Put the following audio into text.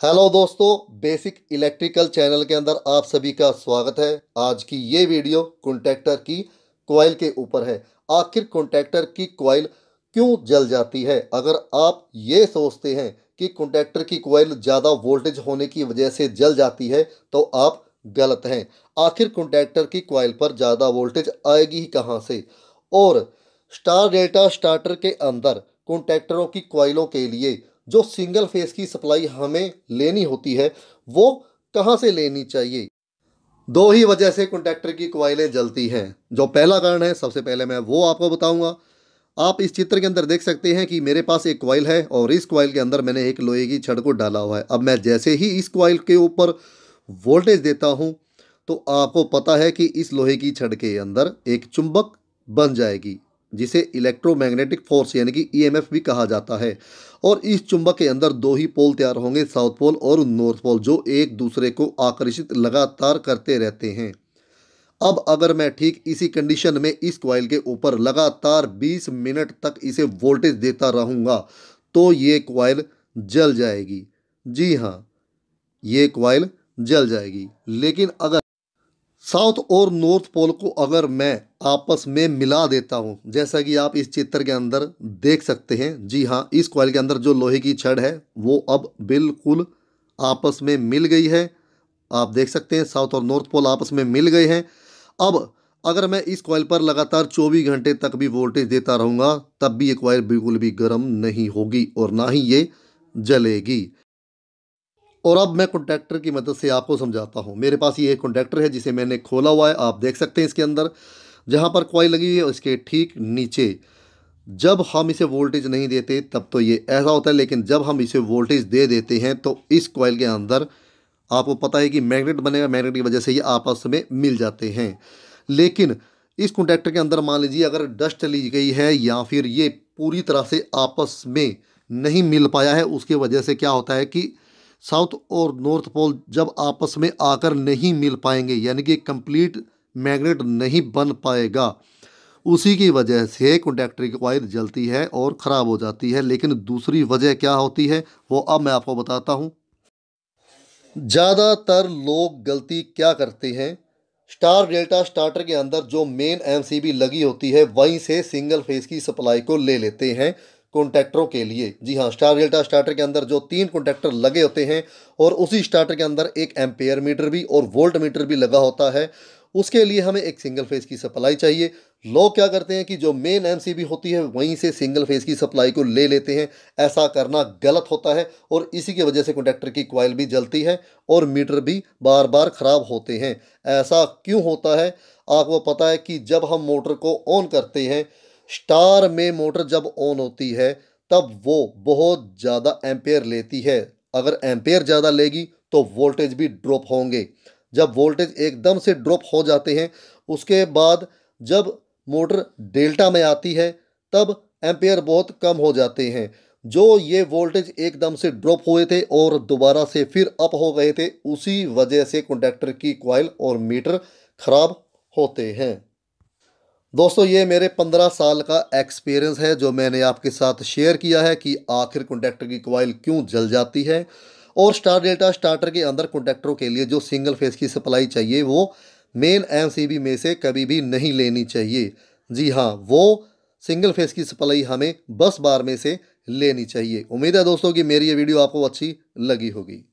Hello दोस्तों, basic electrical channel के अंदर आप सभी का स्वागत है। आज की ये वीडियो कॉन्टैक्टर की कॉइल के ऊपर है। आखिर कॉन्टैक्टर की कॉइल क्यों जल जाती है? अगर आप ये सोचते हैं कि कॉन्टैक्टर की कॉइल ज़्यादा वोल्टेज होने की वजह से जल जाती है तो आप गलत हैं। आखिर कॉन्टैक्टर की कॉइल पर ज़्यादा वोल्टेज आएगी ही कहाँ से? और स्टार डेल्टा स्टार्टर के अंदर कॉन्टैक्टरों की कॉइलों के लिए जो सिंगल फेस की सप्लाई हमें लेनी होती है वो कहाँ से लेनी चाहिए? दो ही वजह से कॉन्टैक्टर की कॉइलें जलती हैं। जो पहला कारण है, सबसे पहले मैं वो आपको बताऊंगा। आप इस चित्र के अंदर देख सकते हैं कि मेरे पास एक कॉइल है और इस कॉइल के अंदर मैंने एक लोहे की छड़ को डाला हुआ है। अब मैं जैसे ही इस कॉइल के ऊपर वोल्टेज देता हूं तो आपको पता है कि इस लोहे की छड़ के अंदर एक चुंबक बन जाएगी, जिसे इलेक्ट्रोमैग्नेटिक फोर्स यानी कि ईएमएफ भी कहा जाता है। और इस चुंबक के अंदर दो ही पोल तैयार होंगे, साउथ पोल और नॉर्थ पोल, जो एक दूसरे को आकर्षित लगातार करते रहते हैं। अब अगर मैं ठीक इसी कंडीशन में इस कॉइल के ऊपर लगातार 20 मिनट तक इसे वोल्टेज देता रहूँगा तो ये कॉइल जल जाएगी। जी हाँ, ये कॉइल जल जाएगी। लेकिन अगर साउथ और नॉर्थ पोल को अगर मैं आपस में मिला देता हूँ, जैसा कि आप इस चित्र के अंदर देख सकते हैं, जी हाँ, इस कॉइल के अंदर जो लोहे की छड़ है वो अब बिल्कुल आपस में मिल गई है। आप देख सकते हैं साउथ और नॉर्थ पोल आपस में मिल गए हैं। अब अगर मैं इस कॉइल पर लगातार 24 घंटे तक भी वोल्टेज देता रहूँगा तब भी ये कॉइल बिल्कुल भी गर्म नहीं होगी और ना ही ये जलेगी। और अब मैं कॉन्टैक्टर की मदद से आपको समझाता हूँ। मेरे पास ये एक कॉन्टैक्टर है जिसे मैंने खोला हुआ है। आप देख सकते हैं इसके अंदर जहाँ पर कॉइल लगी हुई है उसके ठीक नीचे जब हम इसे वोल्टेज नहीं देते तब तो ये ऐसा होता है, लेकिन जब हम इसे वोल्टेज दे देते हैं तो इस कॉइल के अंदर आपको पता है कि मैग्नेट बनेगा। मैग्नेट की वजह से ये आपस में मिल जाते हैं। लेकिन इस कॉन्टैक्टर के अंदर मान लीजिए अगर डस्ट चली गई है या फिर ये पूरी तरह से आपस में नहीं मिल पाया है, उसकी वजह से क्या होता है कि साउथ और नॉर्थ पोल जब आपस में आकर नहीं मिल पाएंगे, यानी कि कंप्लीट मैग्नेट नहीं बन पाएगा, उसी की वजह से कॉन्टैक्टर की कॉइल जलती है और ख़राब हो जाती है। लेकिन दूसरी वजह क्या होती है वो अब मैं आपको बताता हूँ। ज़्यादातर लोग गलती क्या करते हैं, स्टार डेल्टा स्टार्टर के अंदर जो मेन एमसीबी लगी होती है वहीं से सिंगल फेस की सप्लाई को ले लेते हैं कॉन्टैक्टरों के लिए। जी हाँ, स्टार डेल्टा स्टार्टर के अंदर जो 3 कॉन्टैक्टर लगे होते हैं और उसी स्टार्टर के अंदर एक एम्पेयर मीटर भी और वोल्ट मीटर भी लगा होता है, उसके लिए हमें एक सिंगल फेस की सप्लाई चाहिए। लोग क्या करते हैं कि जो मेन एमसीबी होती है वहीं से सिंगल फेस की सप्लाई को ले लेते हैं। ऐसा करना गलत होता है और इसी की वजह से कॉन्टैक्टर की कॉइल भी जलती है और मीटर भी बार बार ख़राब होते हैं। ऐसा क्यों होता है? आपको पता है कि जब हम मोटर को ऑन करते हैं, स्टार में मोटर जब ऑन होती है तब वो बहुत ज़्यादा एम्पेयर लेती है। अगर एम्पेयर ज़्यादा लेगी तो वोल्टेज भी ड्रॉप होंगे। जब वोल्टेज एकदम से ड्रॉप हो जाते हैं उसके बाद जब मोटर डेल्टा में आती है तब एम्पेयर बहुत कम हो जाते हैं। जो ये वोल्टेज एकदम से ड्रॉप हुए थे और दोबारा से फिर अप हो गए थे, उसी वजह से कॉन्टैक्टर की कॉइल और मीटर खराब होते हैं। दोस्तों, ये मेरे 15 साल का एक्सपीरियंस है जो मैंने आपके साथ शेयर किया है कि आखिर कॉन्टैक्टर की कॉइल क्यों जल जाती है। और स्टार डेल्टा स्टार्टर के अंदर कॉन्टैक्टरों के लिए जो सिंगल फेस की सप्लाई चाहिए वो मेन एमसीबी में से कभी भी नहीं लेनी चाहिए। जी हाँ, वो सिंगल फेस की सप्लाई हमें बस बार में से लेनी चाहिए। उम्मीद है दोस्तों कि मेरी ये वीडियो आपको अच्छी लगी होगी।